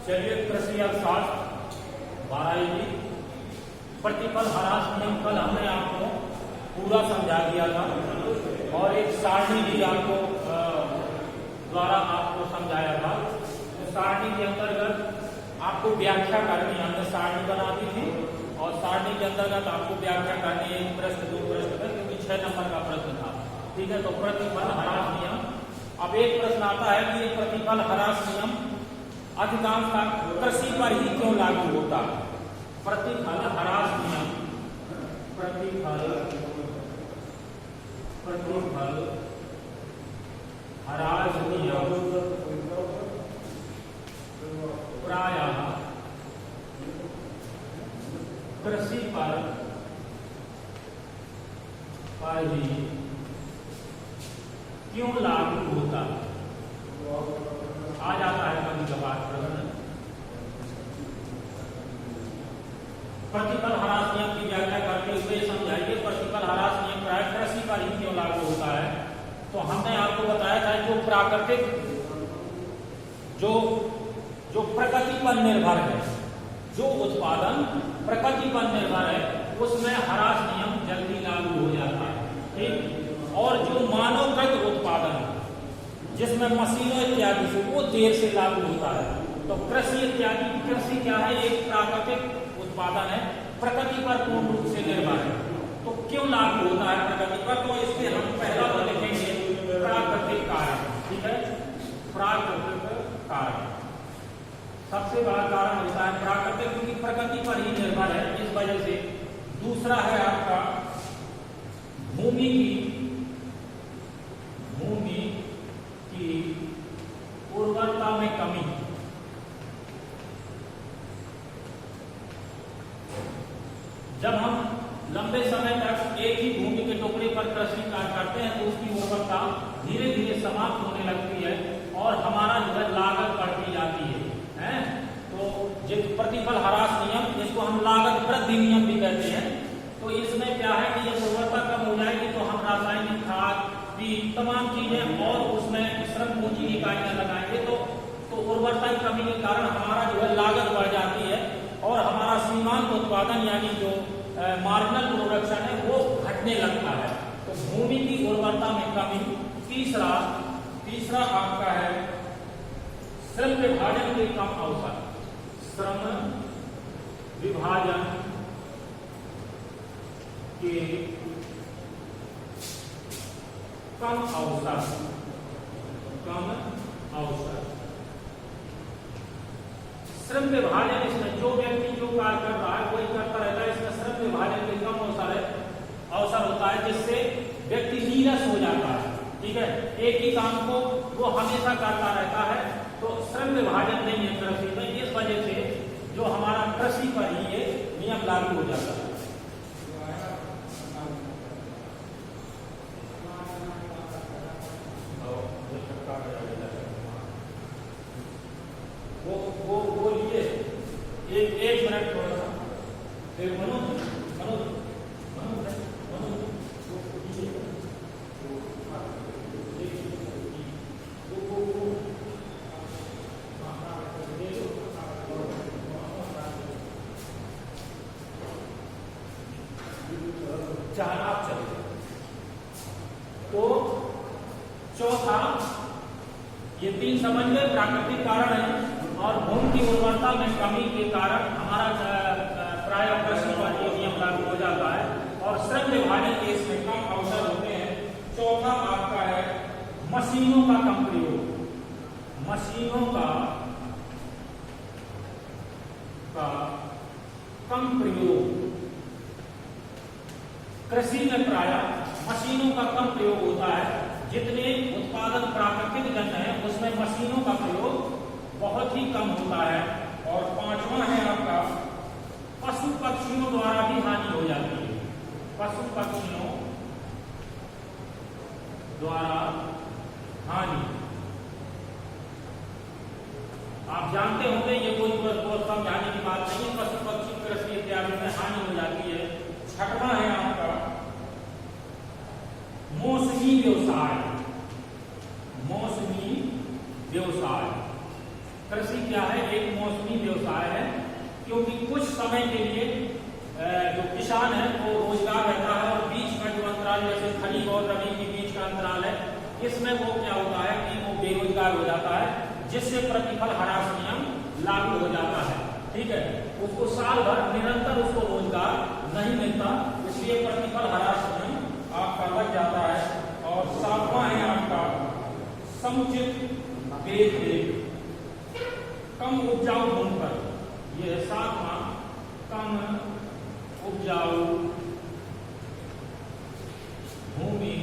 चलिए कृषि अर्थशास्त्र 12 प्रतिफल ह्रास नियम कल हमने आपको पूरा समझा दिया था और एक सारणी भी आपको द्वारा आपको समझाया था। तो सारणी के अंतर्गत आपको व्याख्या करनी, हमने सारणी बना दी थी और सारणी के अंतर्गत आपको व्याख्या करनी है। 1 प्रश्न 2 प्रश्न तक, क्योंकि 6 नंबर का प्रश्न था। ठीक है, तो प्रतिफल ह्रास नियम। अब एक प्रश्न आता है कि ये प्रतिफल ह्रास नियम अधिकांशतः कृषि पर ही क्यों लागू होता है। प्रतिफल ह्रास नियम, प्रतिफल ह्रास नियम प्रायः कृषि पर ही क्यों लागू होता है। आ जाता है कभी कभार प्रश्न। प्रतिफल ह्रास नियम की व्याख्या करते हुए समझाइए प्रतिफल ह्रास नियम प्रायः कृषि पर ही क्यों लागू होता है। तो हमने आपको बताया था जो प्राकृतिक जो प्रकृति पर निर्भर है, जो उत्पादन प्रकृति पर निर्भर है, उसमें ह्रास नियम जल्दी लागू हो जाता है। ठीक, और जो मानवकृत उत्पादन जिसमें मशीनों इत्यादि से, वो देर से लागू होता है। तो कृषि इत्यादि, कृषि क्या है, एक प्राकृतिक उत्पादन है, प्रकृति पर पूर्ण रूप से निर्भर है। तो क्यों लागू होता है प्रकृति पर, तो इसके हम पहला तो लिखेंगे प्राकृतिक कारण। ठीक है, प्राकृतिक कारण सबसे बड़ा कारण होता है प्राकृतिक, क्योंकि प्रकृति पर ही निर्भर है, इस वजह से। दूसरा है आपका भूमि की उर्वरता में कमी। जब हम लंबे समय तक एक ही भूमि के टुकड़े पर कृषि कार्य करते हैं तो उसकी उर्वरता धीरे धीरे समाप्त होने लगती है और हमारा जो है लागत बढ़ती जाती है। तो जिस प्रतिफल ह्रास नियम, जिसको हम लागत वृद्धि नियम भी कहते हैं, तो इसमें क्या है कि जब उर्वरता कम हो जाएगी तो हम रासायनिक खाद भी तमाम चीजें और उसमें श्रम पूंजी इकाइयां लगाएंगे तो उर्वरता की कमी के कारण हमारा जो है लागत बढ़ जाती है और हमारा सीमांत उत्पादन यानी जो मार्जिनल प्रोडक्शन है वो घटने लगता है। तो भूमि की उर्वरता में कमी। तीसरा आपका है श्रम विभाजन के कम अवसर। श्रम विभाजन के कम अवसर। श्रम विभाजन, इसमें जो व्यक्ति जो कार्य कर रहा है वही करता रहता है, इसमें श्रम विभाजन के कम अवसर होता है, जिससे व्यक्ति नीरस हो जाता है। ठीक है, एक ही काम को वो हमेशा करता रहता है, तो श्रम विभाजन नहीं है कृषि में। इस वजह से जो हमारा कृषि पर ही ये नियम लागू हो जाता है। वो लिए एक मिनट थोड़ा सा फिर आप चलिए। तो चौथा, ये 3 समझ गए, प्राकृतिक कारण है और भूमि की उर्वरता में कमी के कारण हमारा प्रायः कृषि पर ये नियम लागू हो जाता है और श्रम विभाजन के इसमें कम अवसर होते हैं। चौथा आपका है मशीनों का कम प्रयोग। मशीनों का कम प्रयोग। कृषि में प्रायः मशीनों का कम प्रयोग होता है। जितने उत्पादन प्राकृतिक जन्य है उसमें मशीनों का प्रयोग बहुत ही कम होता है। और 5वां है आपका पशु पक्षियों द्वारा भी हानि हो जाती है। पशु पक्षियों द्वारा हानि, आप जानते होंगे, ये कोई समझाने की बात नहीं है। पशु पक्षी कृषि इत्यादि में हानि हो जाती है। 6वां है आपका मौसमी व्यवसाय। कृषि क्या है, एक मौसमी व्यवसाय है, क्योंकि कुछ समय के लिए जो किसान है वो रोजगार रहता है, और बीच का जो अंतराल जैसे खरीफ और रबी के बीच का अंतराल है, इसमें वो क्या होता है कि वो बेरोजगार हो जाता है, जिससे प्रतिफल ह्रास नियम लागू हो जाता है। ठीक है, उसको साल भर निरंतर उसको रोजगार नहीं मिलता, इसलिए प्रतिफल ह्रास नियम आपका लग जाता है। और सातवां है आपका समुचित देख रेख कम उपजाऊ भूमि पर, यह है सातवां, कम उपजाऊ भूमि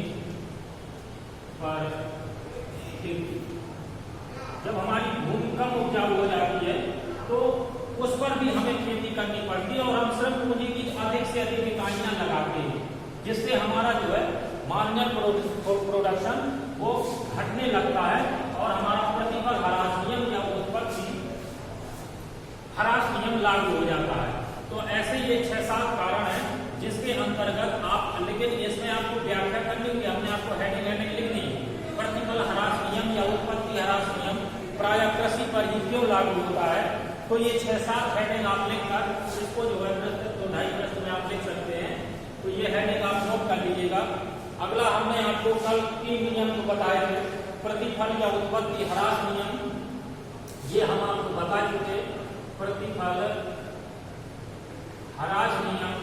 पर खेती। जब हमारी भूमि कम उपजाऊ हो जाती है तो उस पर भी हमें खेती करनी पड़ती है, और हम श्रम पूंजी की अधिक से अधिक इकाइयां लगाते हैं, जिससे हमारा जो है मार्जिनल प्रोडक्शन वो घटने लगता है, और हमारा प्रतिफल ह्रास नियम या उत्पत्ति ह्रास नियम लागू हो जाता है। तो ऐसे ये 6-7 कारण हैं जिसके अंतर्गत आप, लेकिन इसमें आपको व्याख्या करनी होगी, अपने आपको हेडिंग लिखनी है। प्रतिफल ह्रास नियम या उत्पत्ति ह्रास नियम प्रायः कृषि पर ही क्यों लागू होता है, तो ये 6-7 हेडिंग आप लिखकर इसको जो है 2.5 पृष्ठ में आप लिख सकते हैं। तो ये हेडिंग आप नोट कर लीजिएगा। अगला हमने आपको कल 3 नियम को बताए थे, प्रतिफल या उत्पत्ति ह्रास नियम, ये हम आपको बता चुके। प्रतिफल ह्रास नियम,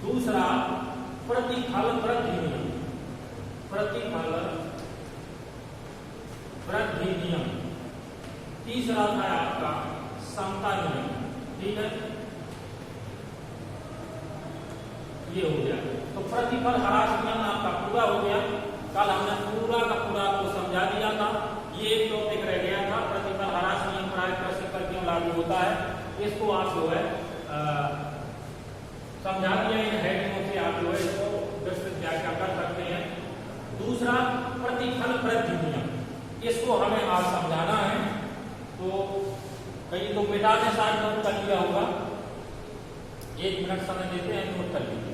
दूसरा प्रतिफल वृद्धि नियम, प्रतिफल वृद्धि नियम, तीसरा था आपका समता नियम। ठीक है, ये हो गया। तो प्रतिफल ह्रास नियम आपका पूरा हो गया। कल हमने पूरा का पूरा आपको समझा दिया था। ये एक टॉपिक रह गया था, प्रतिफल ह्रास नियम प्रायः कृषि पर क्यों लागू होता है, इसको आप जो है समझा दिया। इन हेडिंगों से आप जो है इसको विस्तृत व्याख्या कर सकते हैं। दूसरा प्रतिफल वृद्धि नियम, इसको हमें आज समझाना है। तो कहीं तो बेटा ने साथ नोट कर लिया होगा, 1 मिनट समय देते हैं, नोट कर लीजिए।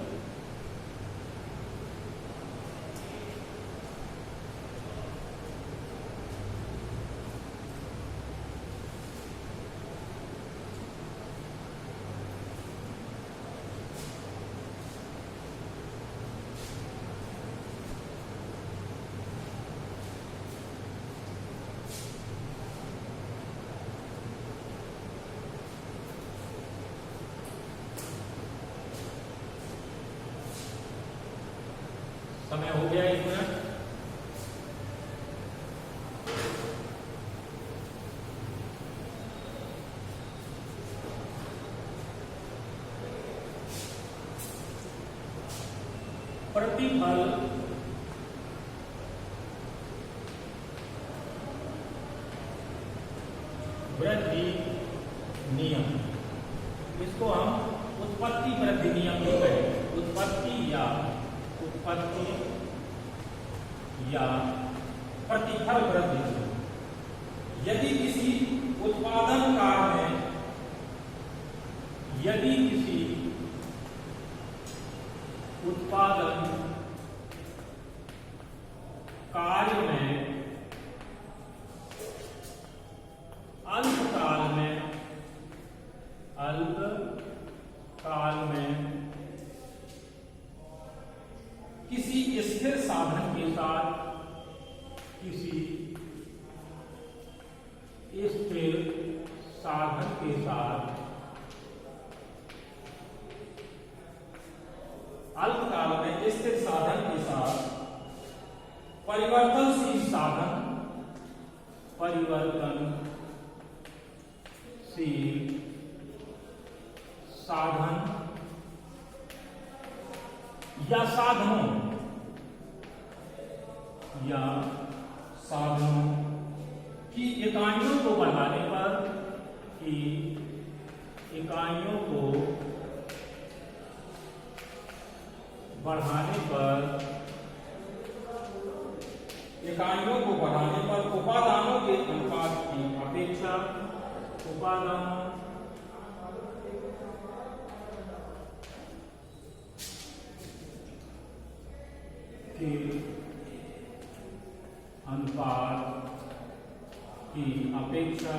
समय हो गया 1 मिनट। प्रतिफल वृद्धि नियम, इसको हम उत्पत्ति वृद्धि नियम भी कहें। उत्पत्ति या प्रतिफल वृद्धि। यदि किसी उत्पादन कार्य में, यदि किसी उत्पादन कार्य में अल्पकाल में किसी स्थिर साधन के साथ, किसी स्थिर साधन के साथ अल्पकाल में स्थिर साधन के साथ परिवर्तनशील साधन या साधनों की इकाइयों को बढ़ाने पर, उपादानों के अनुपात की अपेक्षा, उपादानों के अनुपात की अपेक्षा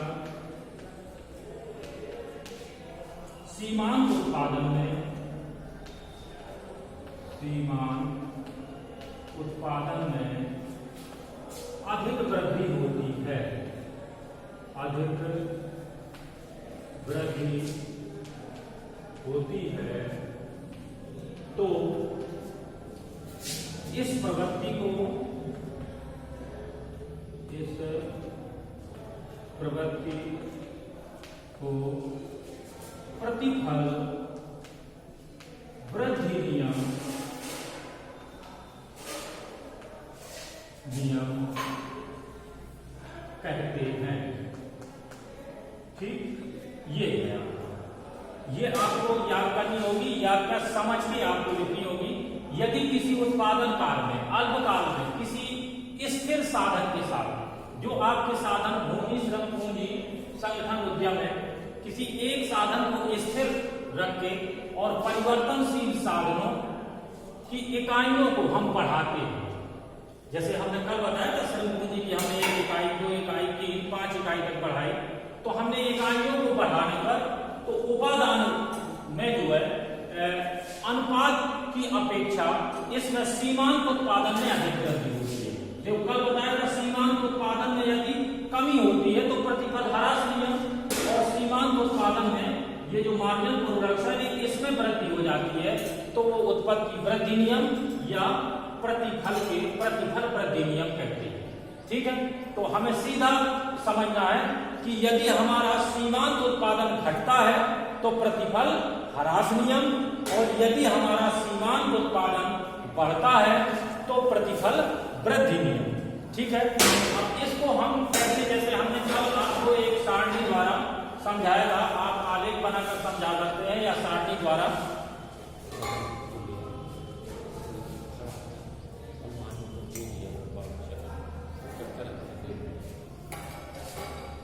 सीमांत उत्पादन में अधिक वृद्धि होती है, अधिक वृद्धि होती है, तो इस प्रवृत्ति को प्रतिफल वृद्धि नियम कहते हैं। ठीक, ये है, ये आपको याद करनी होगी, याद कर समझ के आपको लिखनी होगी। यदि किसी उत्पादन काल में, अल्पकाल में, किसी स्थिर साधन के साथ, जो आपके साधन भूमि, श्रम, पूंजी, संगठन, उद्यम है, किसी एक साधन को स्थिर रख के और परिवर्तनशील साधनों की इकाइयों को हम बढ़ाते हैं। जैसे हमने कल बताया था श्रम पूंजी की हमने 1 इकाई, 2 इकाई, 3, 5 इकाई तक बढ़ाई, तो हमने इकाइयों को बढ़ाने पर तो उपादान में जो है अनुपात की अपेक्षा इसमें सीमांत उत्पादन में अधिक वृद्धि होती है। जो कल बताया था सीमांत उत्पादन में यदि कमी होती है तो प्रतिफल ह्रास नियम, और सीमांत उत्पादन में ये जो मार्जिनल प्रोडक्शन है इसमें वृद्धि हो जाती है तो वो उत्पत्ति वृद्धि नियम या प्रतिफल वृद्धि नियम कहते हैं। ठीक है, तो हमें सीधा समझना है कि यदि हमारा सीमांत उत्पादन घटता है तो प्रतिफल ह्रास नियम, और यदि हमारा सीमांत उत्पादन बढ़ता है तो प्रतिफल वृद्धि नियम। ठीक है, अब इसको हम कैसे, जैसे हमने कल आपको एक सारणी द्वारा समझाया था, आप आलेख बनाकर समझा सकते हैं या सारणी द्वारा।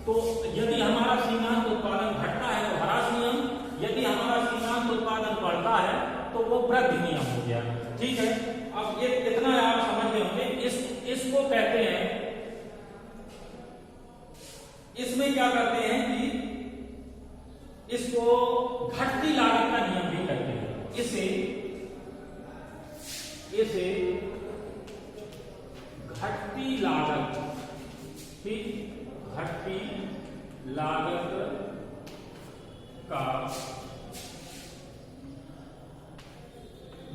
तो यदि हमारा सीमांत उत्पादन घटता है तो ह्रास नियम, यदि हमारा सीमांत उत्पादन बढ़ता है तो वो वृद्धि नियम हो गया। ठीक है, अब ये कितना आप समझ गए होंगे। इसको कहते हैं, इसमें क्या करते हैं कि इसको घटती लागत का नियम भी कहते हैं। इसे घटती लागत, ठीक, घटती लागत का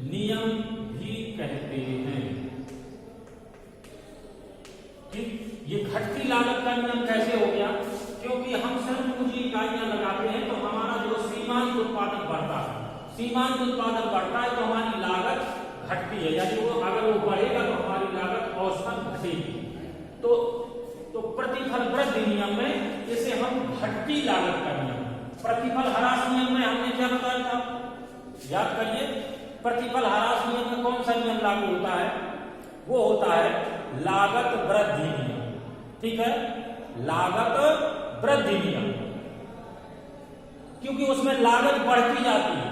नियम भी कहते हैं। ठीक, ये घटती लागत का नियम कैसे हो गया? क्योंकि हम श्रम पूंजी इकाइयां लगाते हैं तो हमारा जो सीमांत उत्पादन बढ़ता है, सीमांत उत्पादन बढ़ता है तो हमारी लागत घटती है, यानी वो अगर वो बढ़ेगा तो हमारी लागत औसतन घटेगी। तो प्रतिफल वृद्धि नियम में इसे हम घटती लागत का नियम, प्रतिफल ह्रास नियम में हमने क्या बताया था, याद करिए। प्रतिफल ह्रास नियम में कौन सा नियम लागू होता है? वो होता है लागत वृद्धि नियम। ठीक है, लागत वृद्धि नियम, क्योंकि उसमें लागत बढ़ती जाती है।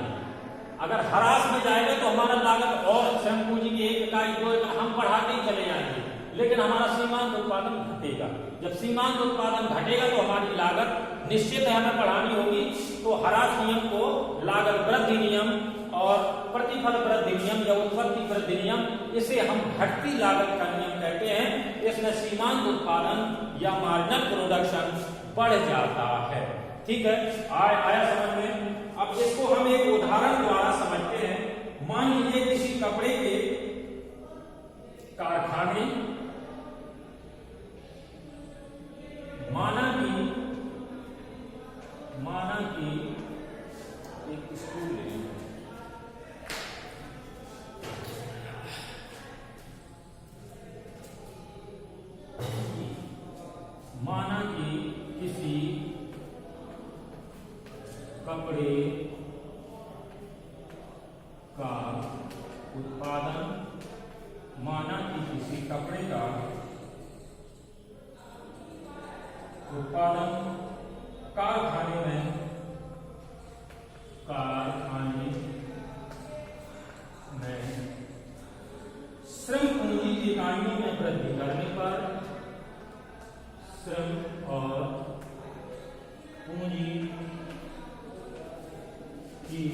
अगर ह्रास में जाएगा तो हमारा लागत और श्रम पूंजी की 1 इकाई, 2 इकाई हम बढ़ाते ही चले जाएंगे, लेकिन हमारा सीमांत उत्पादन घटेगा। जब सीमांत उत्पादन घटेगा तो हमारी लागत निश्चित है हमें बढ़ानी होगी। तो ह्रास नियम को लागत वृद्धि नियम और प्रतिफल वृद्धि नियम या उत्पत्ति वृद्धि नियम, इसे हम घटती लागत का नियम कहते हैं। इसमें सीमांत उत्पादन या मार्जिनल प्रोडक्शन बढ़ जाता है। ठीक है, आया समझ में? अब इसको हम एक उदाहरण द्वारा समझते हैं। मान लीजिए किसी कपड़े के कारखाने, माना कि एक स्कूल है, माना कि किसी कपड़े का उत्पादन, माना कि किसी कपड़े का उत्पादन कारखाने में श्रम पूंजी की इकाइयों में वृद्धि करने पर, श्रम पूंजी की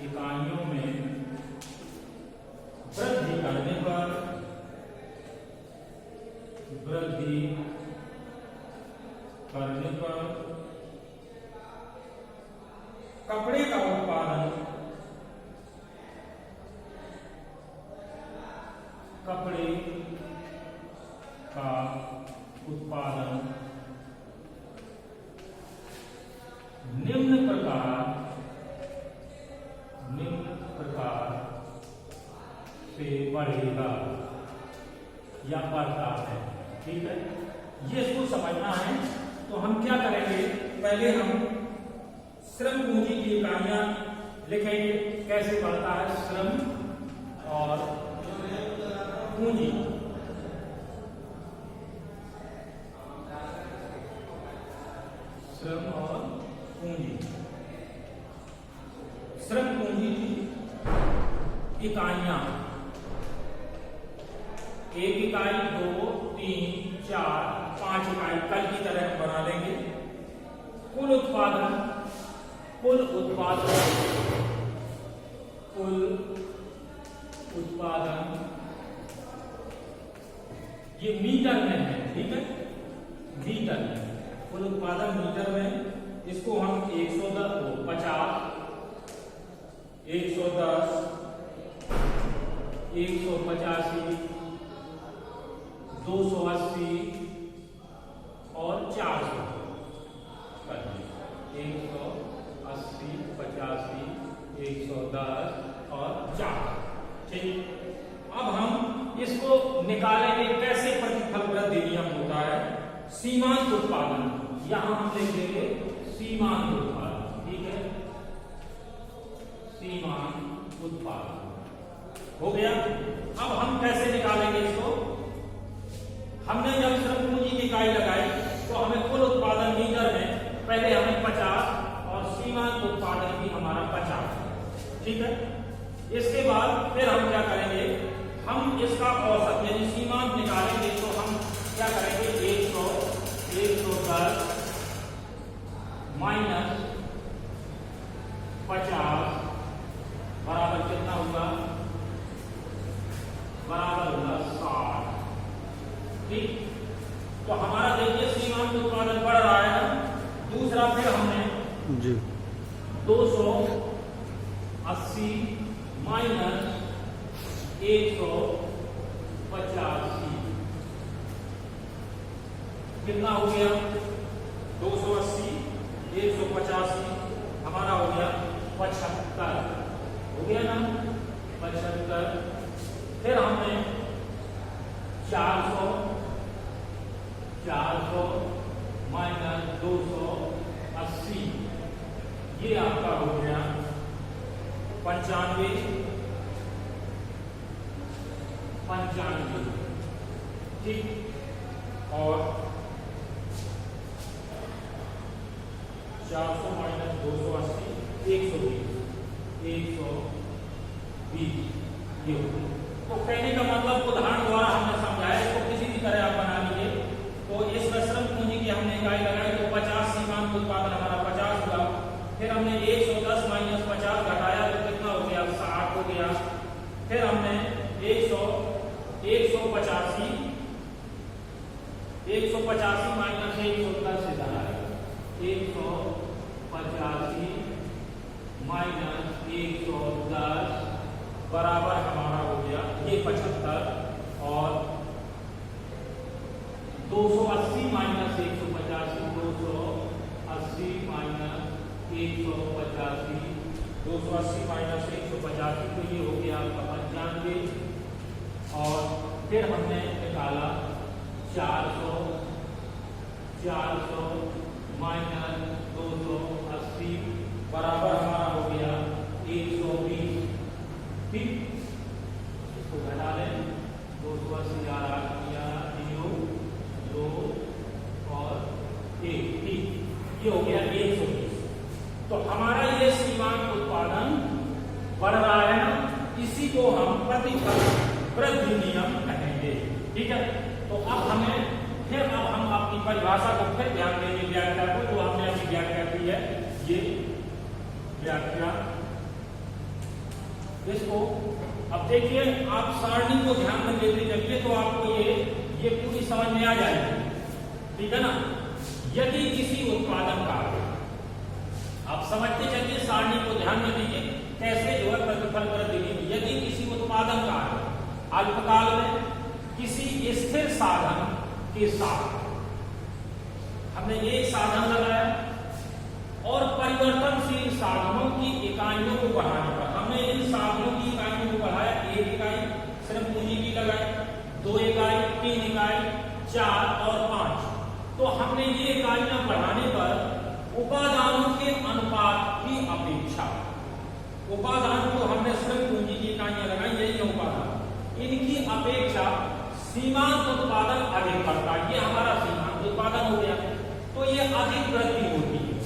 इकाइयों में वृद्धि करने पर कपड़े का उत्पादन निम्न प्रकार से बढ़ेगा या बढ़ता है। ठीक है, ये इसको समझना है। तो हम क्या करेंगे, पहले हम श्रम पूंजी की इकाइयां लिखेंगे, कैसे बढ़ता है श्रम और पूंजी। श्रम और पूंजी, श्रम पूंजी की इकाइयां, 1 इकाई, 2, 3, 4, 5 इकाई कल की तरह बना लेंगे। कुल उत्पादन ये मीटर में है। ठीक है, मीटर में कुल उत्पादन मीटर में, इसको हम 110, 50, 110, 185, 280 और 400 कर दिए। 180, 85, 110 और 400। ठीक, अब हम इसको निकालेंगे कैसे। प्रतिफल वृद्धि नियम होता है सीमांत उत्पादन, यहां हम लिख देंगे सीमांत उत्पादन। ठीक है, सीमांत उत्पादन हो गया। अब हम कैसे निकालेंगे इसको, हमने जब श्रम पूंजी की इकाई लगाई तो हमें कुल उत्पादन मीटर में पहले हमें 50 और सीमांत उत्पादन भी हमारा 50। ठीक है, इसके बाद फिर हम क्या करेंगे, हम इसका औसत यानी सीमांत निकालेंगे। तो हम क्या करेंगे, 100, 110 माइनस 50 बराबर कितना होगा, बराबर होगा 60। ठीक, तो हमारा देखिए सीमांत उत्पादन बढ़ रहा है। दूसरा फिर हमने 280 माइनस 185 कितना हो गया, 280, 185 हमारा हो गया 75। हो गया ना 75। फिर हमने 400 माइनस 280, ये आपका हो गया 95। ठीक, और 400 माइनस 280 120 ये हो गया। तो कहने का मतलब उदाहरण द्वारा हमने समझाया, इसको किसी भी तरह आप बना लीजिए। तो इस श्रम पूंजी की हमने इकाई लगाई तो 50 सीमांत उत्पादन हमारा 50 हुआ। फिर हमने 110 माइनस 50 घटाया तो कितना हो गया, 60 हो गया। फिर हमने 185 माइनस 110 से घटाया, 185 माइनस 110 बराबर हमारा हो गया ये 75। और 280 माइनस 185, 280 माइनस 185, 280 माइनस 185 तो ये हो गया आपका 95। और फिर हमने निकाला 400 माइनस 280 बराबर हमारा हो गया 120। ठीक, इसको घटा लें, 280 0 2 और 1। ठीक, ये हो गया 120। तो हमारा ये सीमांत उत्पादन बढ़ रहा है ना, इसी को हम प्रतिफल वृद्धि नियम कहेंगे। ठीक है, तो अब हमें फिर अब हम अपनी परिभाषा को फिर ध्यान देंगे, व्याख्या को, जो हमने अभी व्याख्या की है, ये व्याख्या। इसको अब देखिए, आप सारणी को ध्यान में देते चलिए तो आपको ये पूरी समझ में आ जाएगी, ठीक है ना। यदि किसी उत्पादन का, आप समझते चलिए, सारणी को ध्यान में दीजिए कैसे जो है प्रतिफल वृद्धि नियम। यदि किसी उत्पादन का अल्पकाल में किसी स्थिर साधन के साथ, हमने एक साधन लगाया और परिवर्तनशील साधनों की इकाइयों को बढ़ाने पर, हमने इन साधनों की इकाइयों को बढ़ाया, 1 इकाई श्रम पूंजी की लगाई, 2 इकाई, 3 इकाई, 4 और 5। तो हमने ये इकाइयां बढ़ाने पर उपादानों के अनुपात की अपेक्षा, उपादान को हमने श्रम पूंजी की इकाइयां लगाई, यही है उपादान, इनकी अपेक्षा सीमांत उत्पादन अधिक करता है। ये हमारा सीमांत उत्पादन हो गया, तो ये अधिक वृद्धि होती है।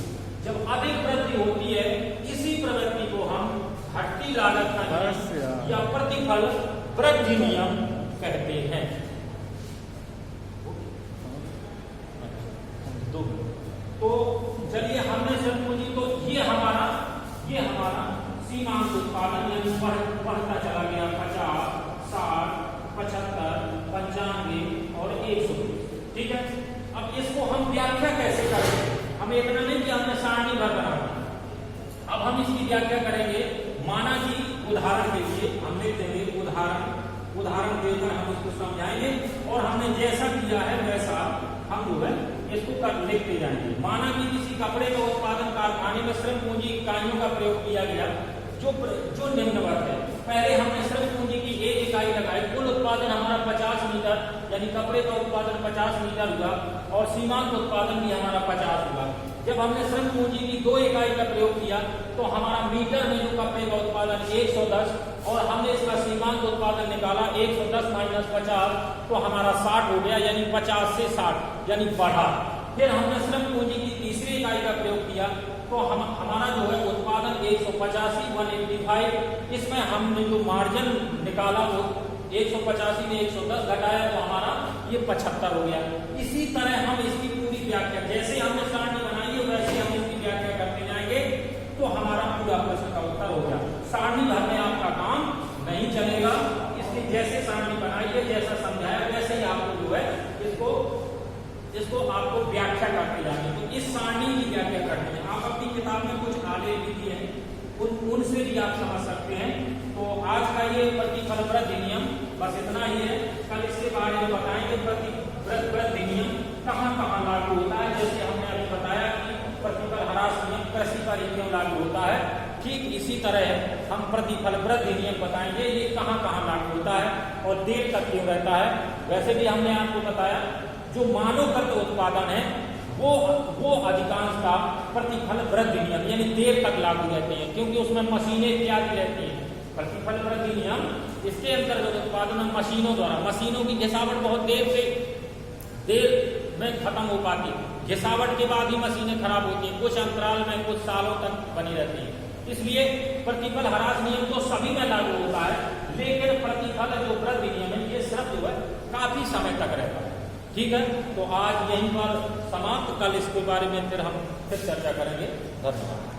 जब अधिक वृद्धि होती है, इसी प्रवृत्ति को हम घटती लागत का नियम या प्रतिफल वृद्धि नियम कहते हैं। तो चलिए, हमने श्रम पूंजी, तो ये हमारा सीमांत उत्पादन यानी बढ़ता चला गया, 50, 60, 75, 95 और 100, ठीक है। अब इसको हम व्याख्या कैसे करेंगे? हमें इतना नहीं कि हमने सारणी भर बना दी, अब हम इसकी व्याख्या करेंगे। माना कि उदाहरण के लिए हम लिख देंगे, उदाहरण देकर हम इसको समझाएंगे और हमने जैसा किया है वैसा हम जो है इसको लिखते जाएंगे। माना कि किसी कपड़े का उत्पादन कारखाने में श्रम पूंजी इकाइयों का प्रयोग किया गया जो निम्नवत है। पहले हमने श्रम पूंजी की 1 इकाई लगाई, कुल उत्पादन हमारा 50 मीटर, यानी कपड़े का उत्पादन 50 मीटर हुआ और सीमांत उत्पादन भी हमारा 50 हुआ। जब हमने श्रम पूंजी की 2 इकाई का प्रयोग किया तो हमारा मीटर में जो कपड़े का उत्पादन 110 और हमने इसका सीमांत उत्पादन निकाला 110 माइनस 50 तो हमारा 60 हो गया, यानी 50 से 60 यानी बढ़ा। फिर हमने श्रम पूंजी की तीसरी इकाई का प्रयोग किया तो हमारा जो है उत्पादन 185 185, इसमें हमने जो मार्जिन निकाला वो 185 में 110 घटाया तो हमारा ये 75 हो गया। इसी तरह हम इसकी पूरी व्याख्या, जैसे हमने सारणी बनाई है वैसे हम इसकी व्याख्या करते जाएंगे तो हमारा पूरा प्रश्न का उत्तर हो गया। सारणी भरने आपका काम नहीं चलेगा, इसलिए जैसे सारणी बनाई है, जैसा समझाया वैसे ही आपको जो है इसको आपको व्याख्या करते जाएंगे। तो इस सारणी की व्याख्या करते हैं, आप अपनी किताब में कुछ आलेख भी दिए हैं उनसे भी आप समझ सकते हैं। तो आज का ये प्रतिफल वृद्धि नियम बस इतना ही है। कल इसके बारे में बताएंगे प्रतिफल वृद्धि नियम कहाँ कहाँ लागू होता है। जैसे हमने अभी बताया कि प्रतिफल ह्रास नियम कृषि पर क्यों लागू होता है, ठीक इसी तरह हम प्रतिफल वृद्धि नियम बताएंगे ये कहाँ कहाँ लागू होता है और देर तक क्यों रहता है। वैसे भी हमने आपको बताया जो मानवकृत उत्पादन है वो अधिकांश का प्रतिफल वृद्धि नियम यानी देर तक लागू रहते हैं, क्योंकि उसमें मशीनें इत्यादि रहती हैं। प्रतिफल वृद्धि नियम इसके अंतर्गत उत्पादन मशीनों द्वारा, मशीनों की घिसावट बहुत देर में खत्म हो पाती है, घिसावट के बाद ही मशीनें खराब होती हैं, कुछ अंतराल में कुछ सालों तक बनी रहती है। इसलिए प्रतिफल ह्रास नियम तो सभी में लागू होता है, लेकिन प्रतिफल जो वृद्धि नियम है ये सिर्फ जो है काफी समय तक रहता है। ठीक है, तो आज यहीं पर समाप्त, कल इसके बारे में फिर हम चर्चा करेंगे। धन्यवाद।